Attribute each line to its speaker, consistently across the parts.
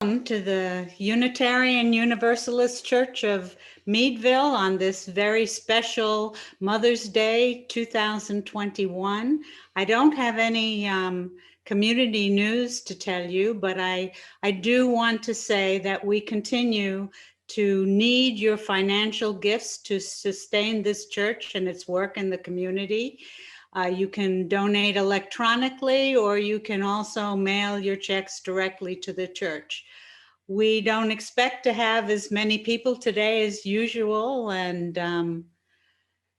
Speaker 1: Welcome to the Unitarian Universalist Church of Meadville on this very special Mother's Day 2021. I don't have any community news to tell you, but I do want to say that we continue to need your financial gifts to sustain this church and its work in the community. You can donate electronically, or you can also mail your checks directly to the church. We don't expect to have as many people today as usual, and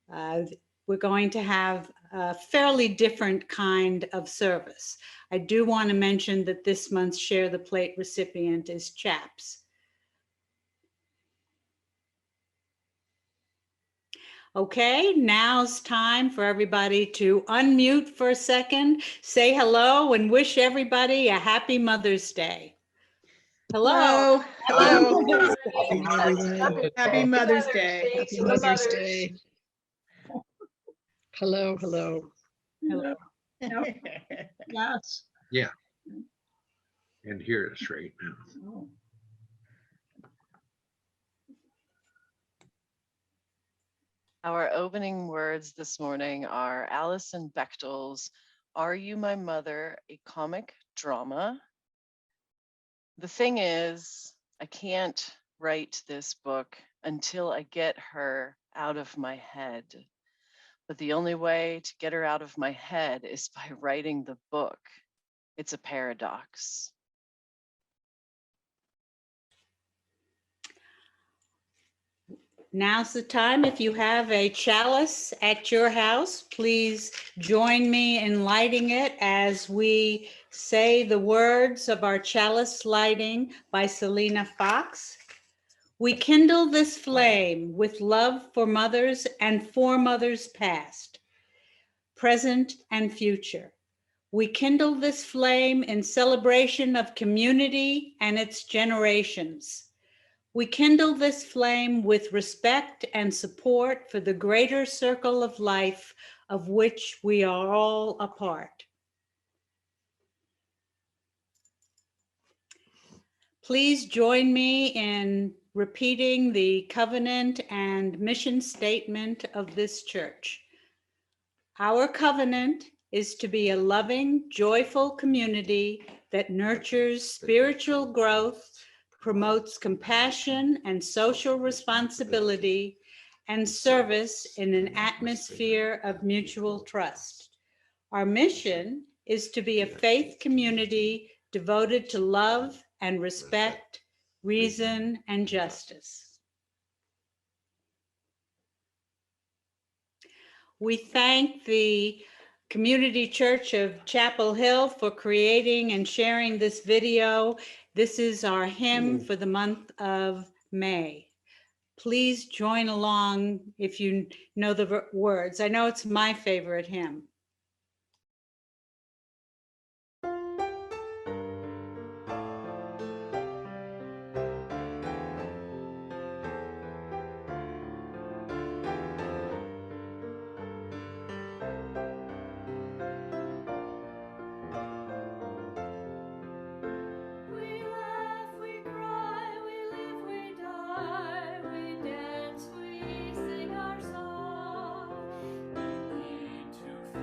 Speaker 1: we're going to have a fairly different kind of service. I do want to mention that this month's Share the Plate recipient is Chaps. Okay, now's time for everybody to unmute for a second, say hello, and wish everybody a happy Mother's Day. Hello.
Speaker 2: Hello.
Speaker 3: Happy Mother's Day.
Speaker 2: Happy Mother's Day. Hello, hello.
Speaker 1: Hello.
Speaker 3: Yes.
Speaker 4: Yeah. And hear it straight now.
Speaker 5: Our opening words this morning are Alison Bechdel's Are You My Mother? A comic drama. The thing is, I can't write this book until I get her out of my head. But the only way to get her out of my head is by writing the book. It's a paradox.
Speaker 1: Now's the time. If you have a chalice at your house, please join me in lighting it as we say the words of our chalice lighting by Selena Fox. We kindle this flame with love for mothers and for mothers past, present, and future. We kindle this flame in celebration of community and its generations. We kindle this flame with respect and support for the greater circle of life of which we are all a part. Please join me in repeating the covenant and mission statement of this church. Our covenant is to be a loving, joyful community that nurtures spiritual growth, promotes compassion and social responsibility, and service in an atmosphere of mutual trust. Our mission is to be a faith community devoted to love and respect, reason, and justice. We thank the Community Church of Chapel Hill for creating and sharing this video. This is our hymn for the month of May. Please join along if you know the words. I know it's my favorite hymn.
Speaker 6: We need to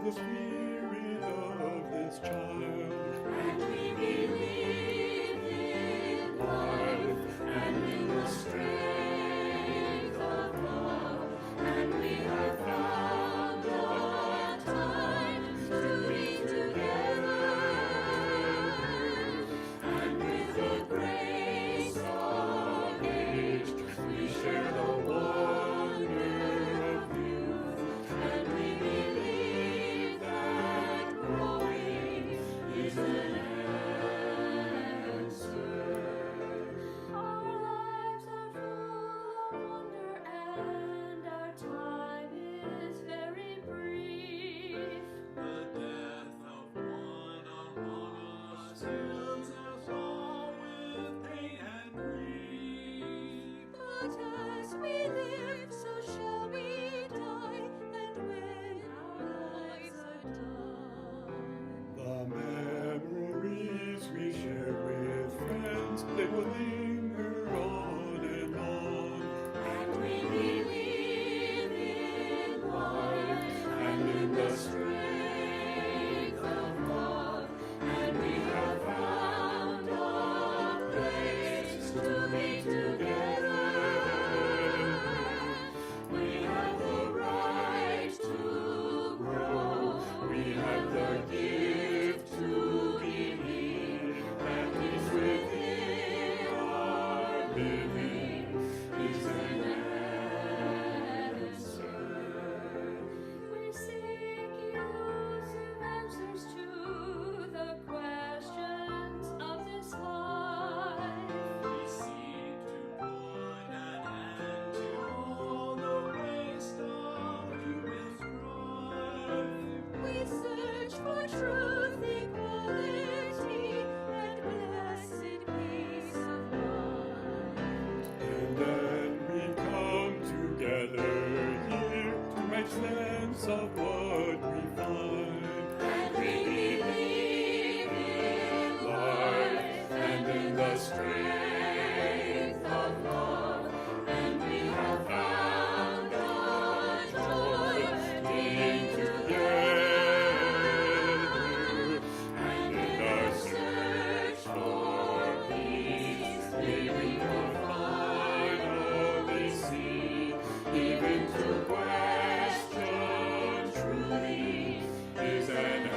Speaker 6: the spirit of this child.
Speaker 7: And we believe in life and in the strength of love, and we have found the time to be together, and with the grace of age we share the wonder of youth, and we believe that growing is an answer. Our lives are full of wonder and our time is very brief.
Speaker 6: The death of one among us fills us all with pain and grief.
Speaker 7: But as we live, so shall we die, and when our lives are done,
Speaker 6: The memories we share with friends, they will linger on and on.
Speaker 7: and we believe in life and in the strength of love, and we have found a place to be together. We have the right to grow, we have the gift to believe, that is within our living is an answer. We're seeking elusive answers to the questions of this life.
Speaker 6: We seek to put an end to all the waste of human strife.
Speaker 7: We search for truth, equality, and blessed peace of mind.
Speaker 6: And then we come together here to make sense of what we find.
Speaker 7: And we believe in life and in the strength of love, and we have found our joy being together, and in our search for peace, may we finally see, even to question truly is an answer.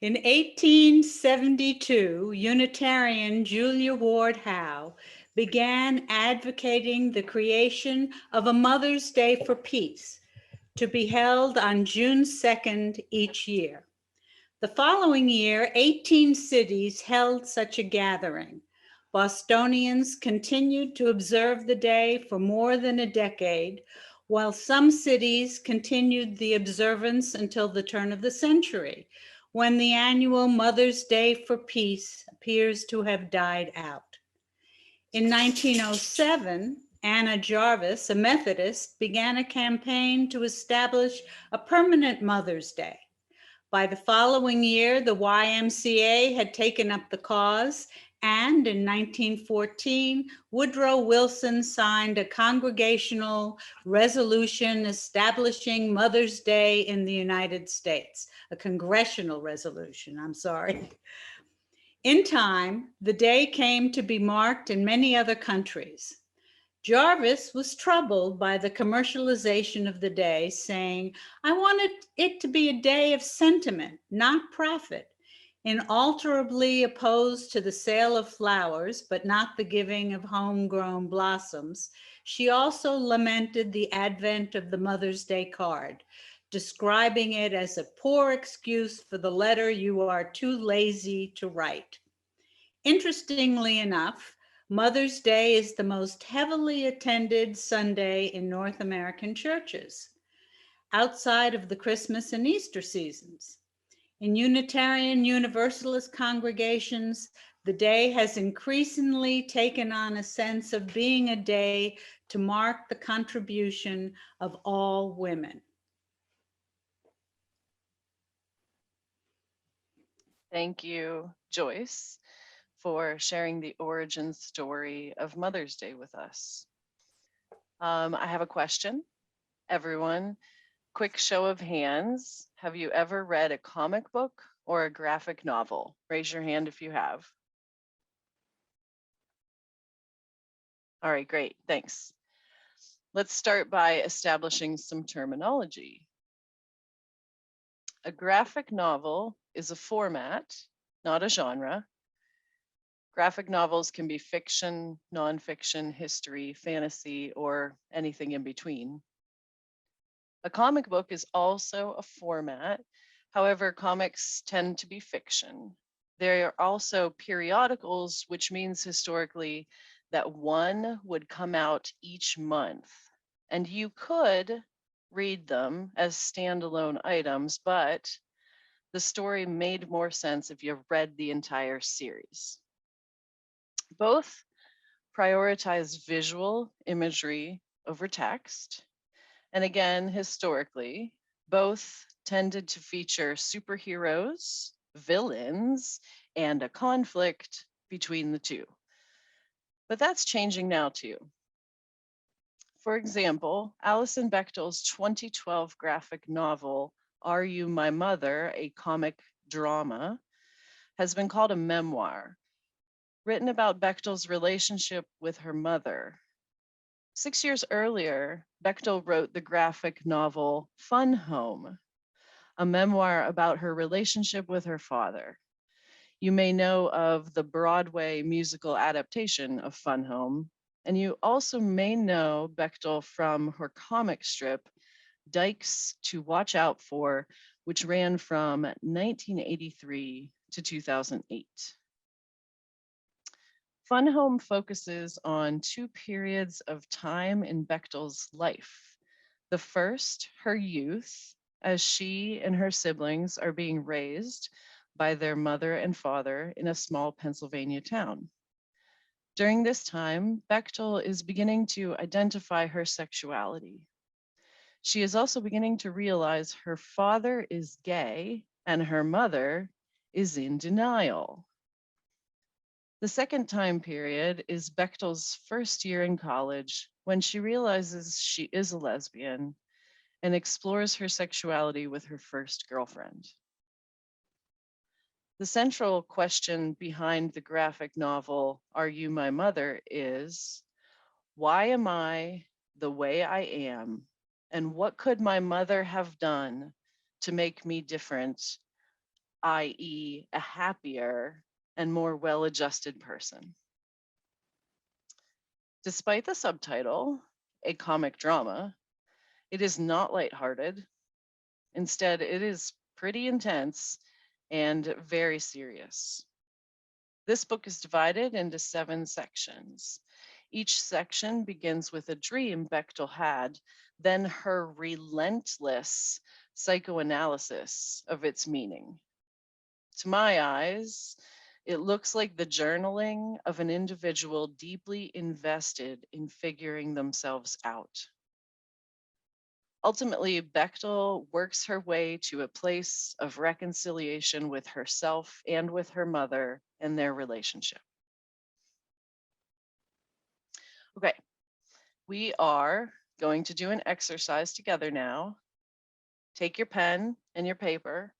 Speaker 1: In 1872, Unitarian Julia Ward Howe began advocating the creation of a Mother's Day for Peace to be held on June 2nd each year. The following year, 18 cities held such a gathering. Bostonians continued to observe the day for more than a decade, while some cities continued the observance until the turn of the century, when the annual Mother's Day for Peace appears to have died out. In 1907, Anna Jarvis, a Methodist, began a campaign to establish a permanent Mother's Day. By the following year, the YMCA had taken up the cause, and in 1914, Woodrow Wilson signed a congregational resolution establishing Mother's Day in the United States, a congressional resolution, I'm sorry. In time, the day came to be marked in many other countries. Jarvis was troubled by the commercialization of the day, saying, "I wanted it to be a day of sentiment, not profit." Inalterably opposed to the sale of flowers, but not the giving of homegrown blossoms, she also lamented the advent of the Mother's Day card, describing it as a poor excuse for the letter you are too lazy to write. Interestingly enough, Mother's Day is the most heavily attended Sunday in North American churches, outside of the Christmas and Easter seasons. In Unitarian Universalist congregations, the day has increasingly taken on a sense of being a day to mark the contribution of all women.
Speaker 5: Thank you, Joyce, for sharing the origin story of Mother's Day with us. I have a question. Everyone, quick show of hands. Have you ever read a comic book or a graphic novel? Raise your hand if you have. All right, great, thanks. Let's start by establishing some terminology. A graphic novel is a format, not a genre. Graphic novels can be fiction, nonfiction, history, fantasy, or anything in between. A comic book is also a format. However, comics tend to be fiction. There are also periodicals, which means historically that one would come out each month. And you could read them as standalone items, but the story made more sense if you read the entire series. Both prioritize visual imagery over text. And again, historically, both tended to feature superheroes, villains, and a conflict between the two. But that's changing now too. For example, Alison Bechdel's 2012 graphic novel, Are You My Mother? A Comic Drama, has been called a memoir, written about Bechdel's relationship with her mother. 6 years earlier, Bechdel wrote the graphic novel Fun Home, a memoir about her relationship with her father. You may know of the Broadway musical adaptation of Fun Home, and you also may know Bechdel from her comic strip, Dykes to Watch Out For, which ran from 1983 to 2008. Fun Home focuses on two periods of time in Bechdel's life. The first, her youth, as she and her siblings are being raised by their mother and father in a small Pennsylvania town. During this time, Bechdel is beginning to identify her sexuality. She is also beginning to realize her father is gay and her mother is in denial. The second time period is Bechdel's first year in college, when she realizes she is a lesbian and explores her sexuality with her first girlfriend. The central question behind the graphic novel, Are You My Mother? Is, why am I the way I am? And what could my mother have done to make me different, i.e., a happier and more well-adjusted person? Despite the subtitle, a comic drama, it is not lighthearted. Instead, it is pretty intense and very serious. This book is divided into 7 sections. Each section begins with a dream Bechdel had, then her relentless psychoanalysis of its meaning. To my eyes, it looks like the journaling of an individual deeply invested in figuring themselves out. Ultimately, Bechdel works her way to a place of reconciliation with herself and with her mother and their relationship. Okay, we are going to do an exercise together now. Take your pen and your paper.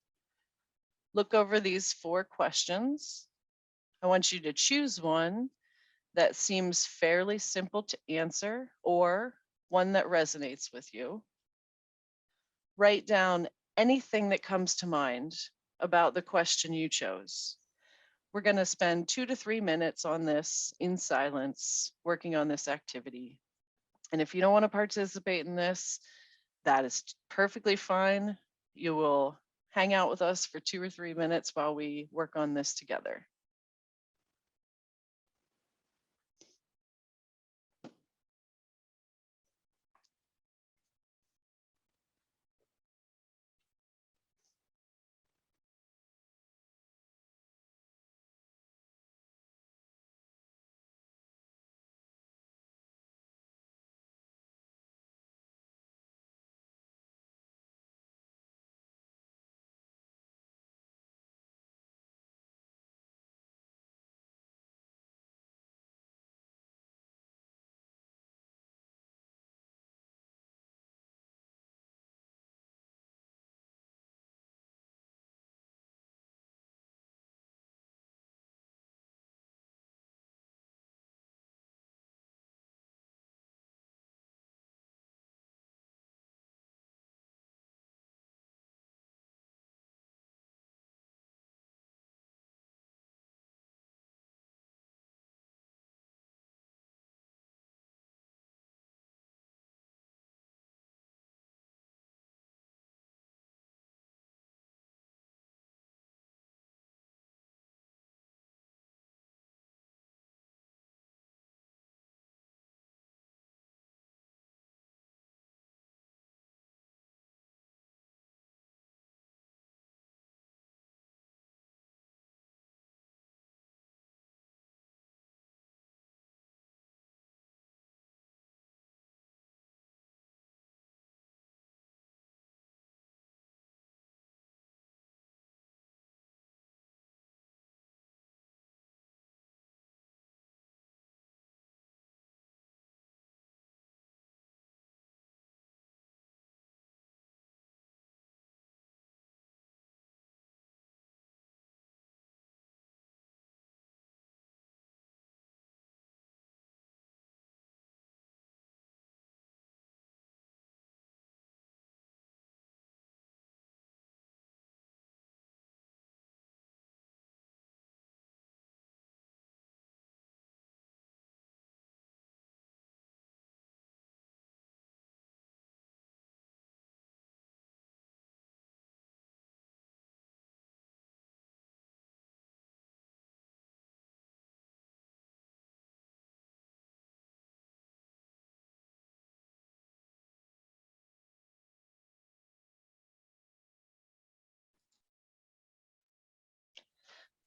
Speaker 5: Look over these 4 questions. I want you to choose one that seems fairly simple to answer or one that resonates with you. Write down anything that comes to mind about the question you chose. We're going to spend 2 to 3 minutes on this in silence, working on this activity. And if you don't want to participate in this, that is perfectly fine. You will hang out with us for 2 or 3 minutes while we work on this together.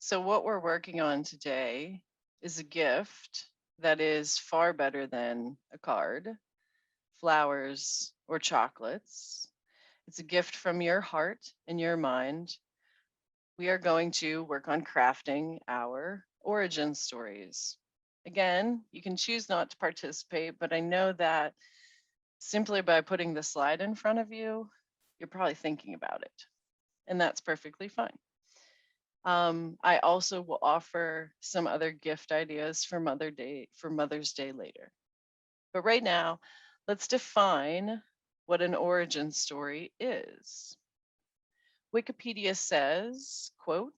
Speaker 5: So what we're working on today is a gift that is far better than a card, flowers, or chocolates. It's a gift from your heart and your mind. We are going to work on crafting our origin stories. Again, you can choose not to participate, but I know that simply by putting the slide in front of you, you're probably thinking about it, and that's perfectly fine. I also will offer some other gift ideas for Mother's Day later. But right now, let's define what an origin story is. Wikipedia says, quote,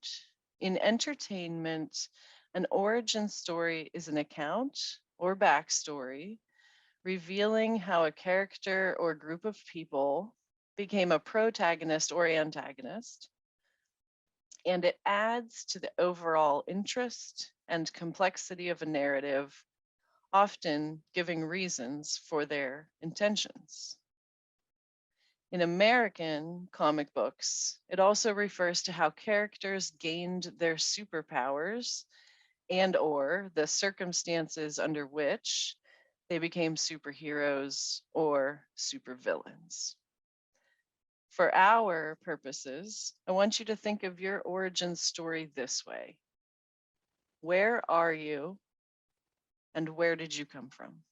Speaker 5: in entertainment, an origin story is an account or backstory revealing how a character or group of people became a protagonist or antagonist, and it adds to the overall interest and complexity of a narrative, often giving reasons for their intentions. In American comic books, it also refers to how characters gained their superpowers and/or the circumstances under which they became superheroes or supervillains. For our purposes, I want you to think of your origin story this way. Where are you and where did you come from?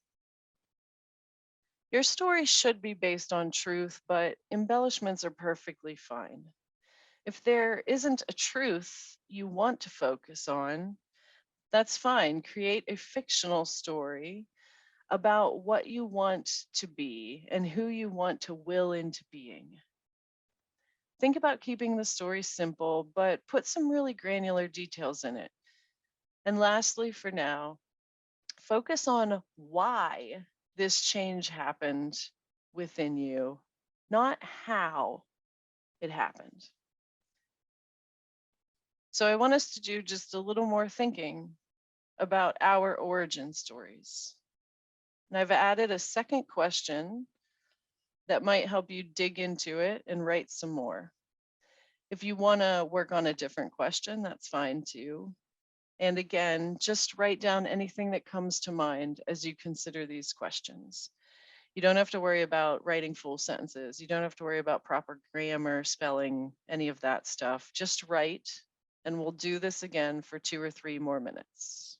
Speaker 5: Your story should be based on truth, but embellishments are perfectly fine. If there isn't a truth you want to focus on, that's fine. Create a fictional story about what you want to be and who you want to will into being. Think about keeping the story simple, but put some really granular details in it. And lastly, for now, focus on why this change happened within you, not how it happened. So I want us to do just a little more thinking about our origin stories. And I've added a second question that might help you dig into it and write some more. If you want to work on a different question, that's fine too. And again, just write down anything that comes to mind as you consider these questions. You don't have to worry about writing full sentences. You don't have to worry about proper grammar, spelling, any of that stuff. Just write, and we'll do this again for 2 or 3 more minutes.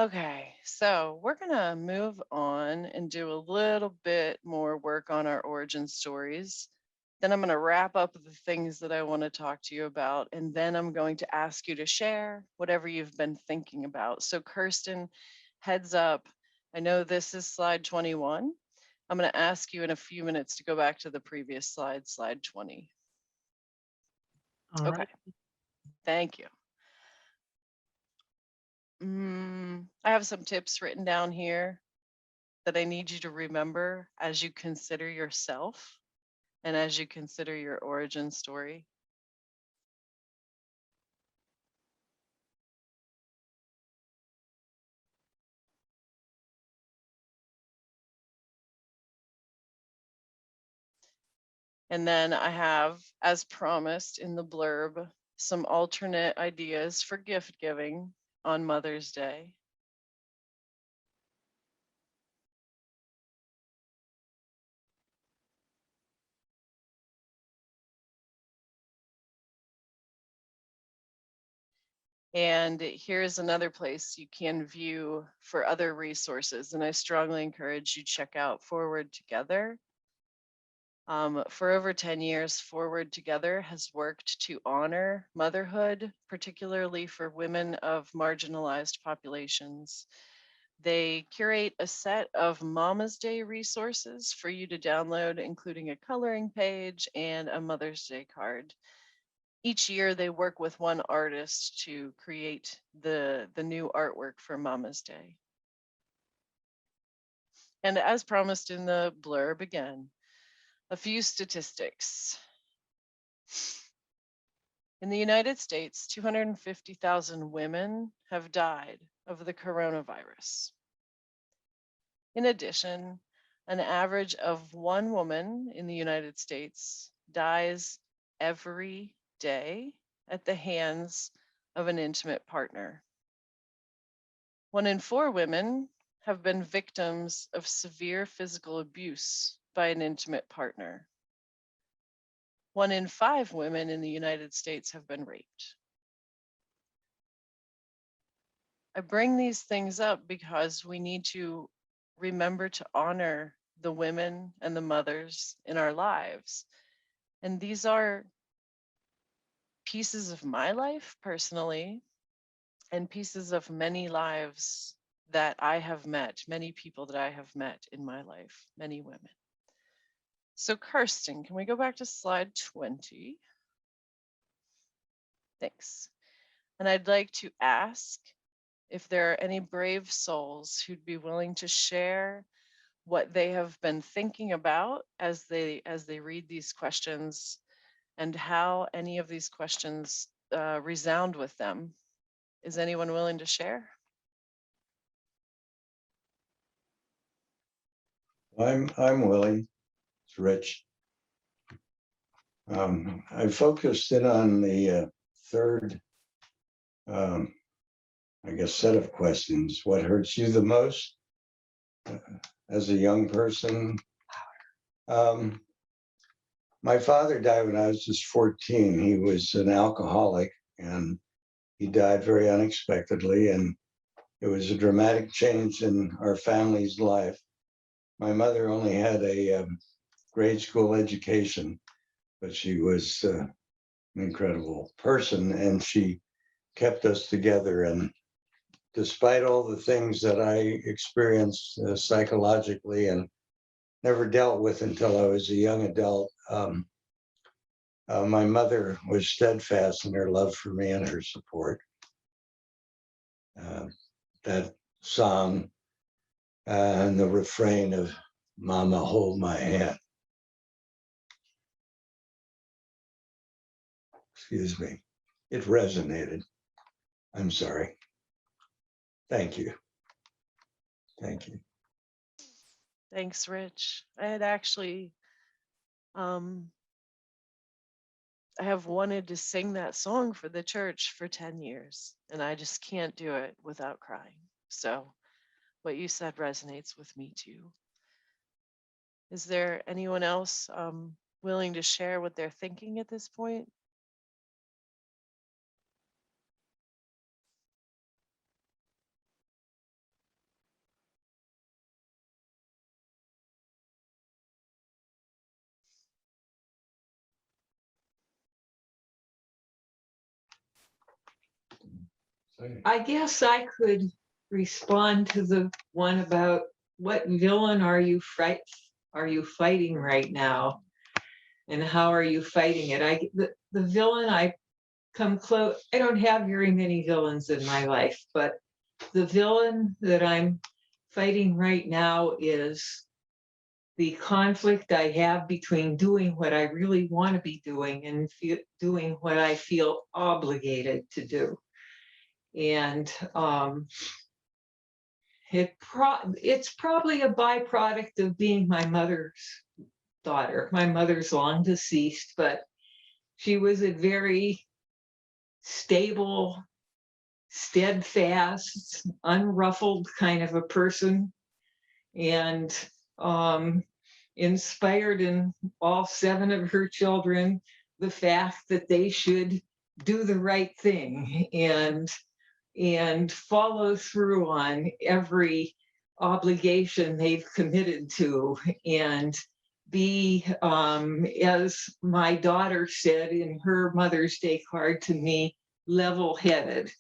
Speaker 5: Okay, so we're gonna move on and do a little bit more work on our origin stories. Then I'm gonna wrap up the things that I want to talk to you about, and then I'm going to ask you to share whatever you've been thinking about. So Kirsten, heads up. I know this is slide 21. I'm gonna ask you in a few minutes to go back to the previous slide, slide 20.
Speaker 2: All
Speaker 5: Okay,
Speaker 2: right.
Speaker 5: thank you. I have some tips written down here that I need you to remember as you consider yourself and as you consider your origin story. And then I have, as promised in the blurb, some alternate ideas for gift giving on Mother's Day. And here's another place you can view for other resources. And I strongly encourage you check out Forward Together. For over 10 years, Forward Together has worked to honor motherhood, particularly for women of marginalized populations. They curate a set of Mama's Day resources for you to download, including a coloring page and a Mother's Day card. Each year they work with one artist to create the new artwork for Mama's Day. And as promised in the blurb again, a few statistics. In the United States, 250,000 women have died of the coronavirus. In addition, an average of one woman in the United States dies every day at the hands of an intimate partner. 1 in 4 women have been victims of severe physical abuse by an intimate partner. 1 in 5 women in the United States have been raped. I bring these things up because we need to remember to honor the women and the mothers in our lives. And these are pieces of my life personally, and pieces of many lives that I have met, many people that I have met in my life, many women. So Kirsten, can we go back to slide 20? Thanks. And I'd like to ask if there are any brave souls who'd be willing to share what they have been thinking about as they read these questions, and how any of these questions resound with them. Is anyone willing to share?
Speaker 8: I'm willing. It's Rich. I focused in on the third, I guess, set of questions. What hurts you the most as a young person? My father died when I was just 14. He was an alcoholic, and he died very unexpectedly, and it was a dramatic change in our family's life. My mother only had a grade school education, but she was an incredible person, and she kept us together. And despite all the things that I experienced psychologically and never dealt with until I was a young adult, my mother was steadfast in her love for me and her support. That song and the refrain of "Mama, hold my hand." Excuse me. It resonated. I'm sorry. Thank you. Thank you.
Speaker 5: Thanks, Rich. I had actually, I have wanted to sing that song for the church for 10 years, and I just can't do it without crying. So what you said resonates with me too. Is there anyone else willing to share what they're thinking at this point?
Speaker 2: I guess I could respond to the one about what villain are you fighting right now? And how are you fighting it? The villain I come close, I don't have very many villains in my life, but the villain that I'm fighting right now is the conflict I have between doing what I really want to be doing and doing what I feel obligated to do. And it's probably a byproduct of being my mother's daughter. My mother's long deceased, but she was a very stable, steadfast, unruffled kind of a person, and inspired in all 7 of her children the fact that they should do the right thing and follow through on every obligation they've committed to, and be, as my daughter said in her Mother's Day card to me, level-headed.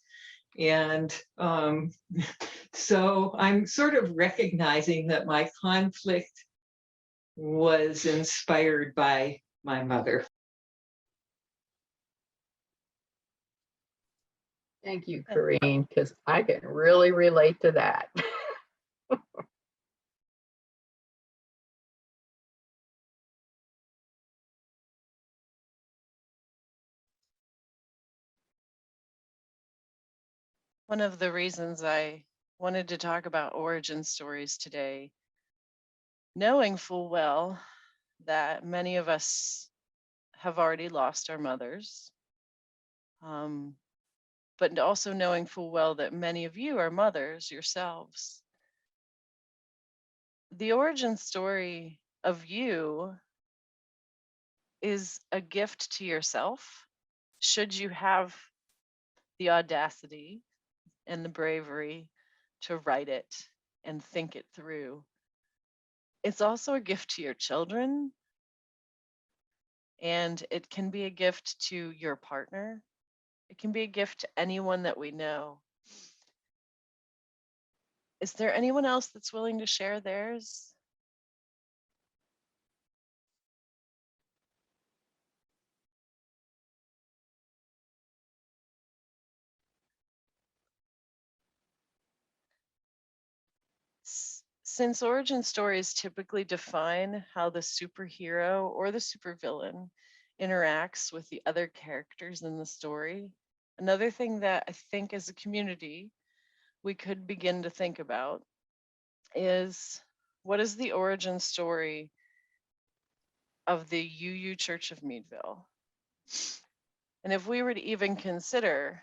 Speaker 2: And so I'm sort of recognizing that my conflict was inspired by my mother.
Speaker 3: Thank you, Corinne, because I can really relate to that.
Speaker 5: One of the reasons I wanted to talk about origin stories today, knowing full well that many of us have already lost our mothers, but also knowing full well that many of you are mothers yourselves. The origin story of you is a gift to yourself, should you have the audacity and the bravery to write it and think it through. It's also a gift to your children, and it can be a gift to your partner. It can be a gift to anyone that we know. Is there anyone else that's willing to share theirs? Since origin stories typically define how the superhero or the supervillain interacts with the other characters in the story, another thing that I think as a community we could begin to think about is, what is the origin story of the UU Church of Meadville? And if we were to even consider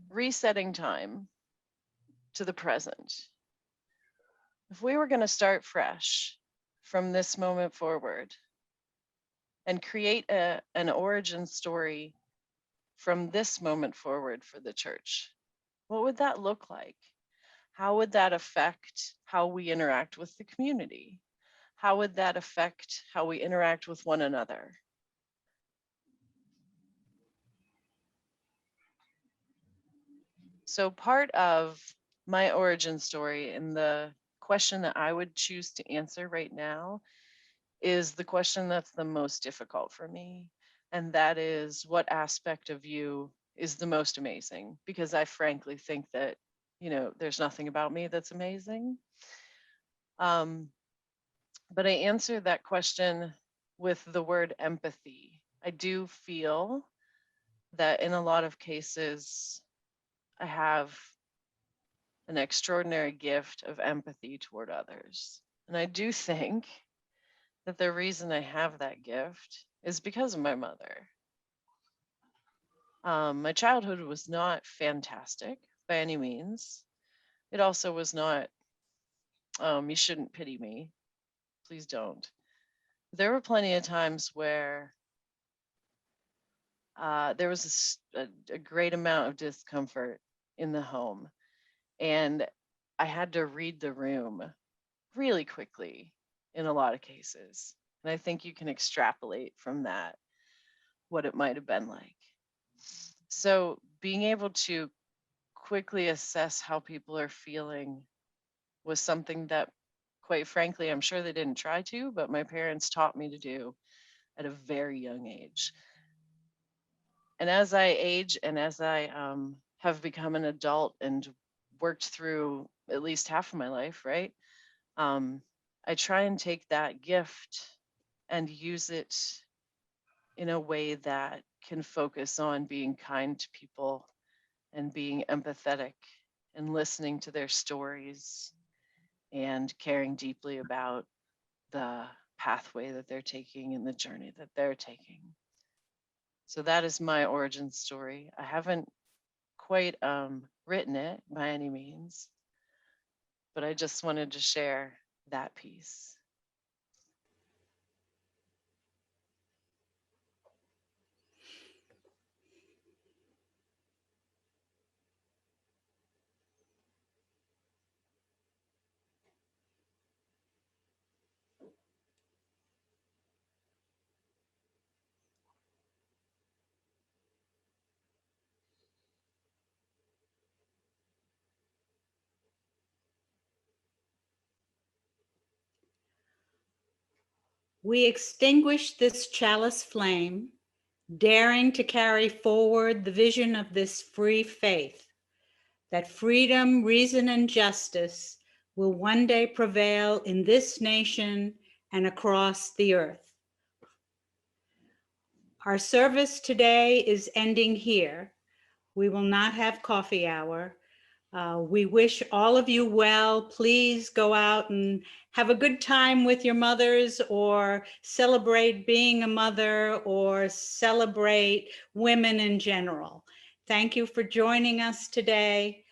Speaker 5: resetting time to the present, if we were going to start fresh from this moment forward and create an origin story from this moment forward for the church, what would that look like? How would that affect how we interact with the community? How would that affect how we interact with one another? So part of my origin story and the question that I would choose to answer right now is the question that's the most difficult for me. And that is, what aspect of you is the most amazing? Because I frankly think that, there's nothing about me that's amazing. But I answer that question with the word empathy. I do feel that in a lot of cases, I have an extraordinary gift of empathy toward others. And I do think that the reason I have that gift is because of my mother. My childhood was not fantastic by any means. It also was not, you shouldn't pity me. Please don't. There were plenty of times where there was a great amount of discomfort in the home. And I had to read the room really quickly in a lot of cases. And I think you can extrapolate from that what it might have been like. So being able to quickly assess how people are feeling was something that, quite frankly, I'm sure they didn't try to, but my parents taught me to do at a very young age. And as I age and as I have become an adult and worked through at least half of my life, right? I try and take that gift and use it in a way that can focus on being kind to people and being empathetic and listening to their stories and caring deeply about the pathway that they're taking and the journey that they're taking. So that is my origin story. I haven't quite written it by any means, but I just wanted to share that piece.
Speaker 1: We extinguish this chalice flame, daring to carry forward the vision of this free faith, that freedom, reason, and justice will one day prevail in this nation and across the earth. Our service today is ending here. We will not have coffee hour. We wish all of you well. Please go out and have a good time with your mothers, or celebrate being a mother, or celebrate women in general. Thank you for joining us today.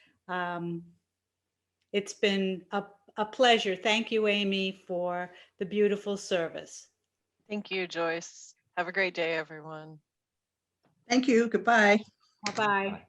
Speaker 1: It's been a pleasure. Thank you, Amy, for the beautiful service.
Speaker 5: Thank you, Joyce. Have a great day, everyone.
Speaker 9: Thank you. Goodbye.
Speaker 1: Bye-bye.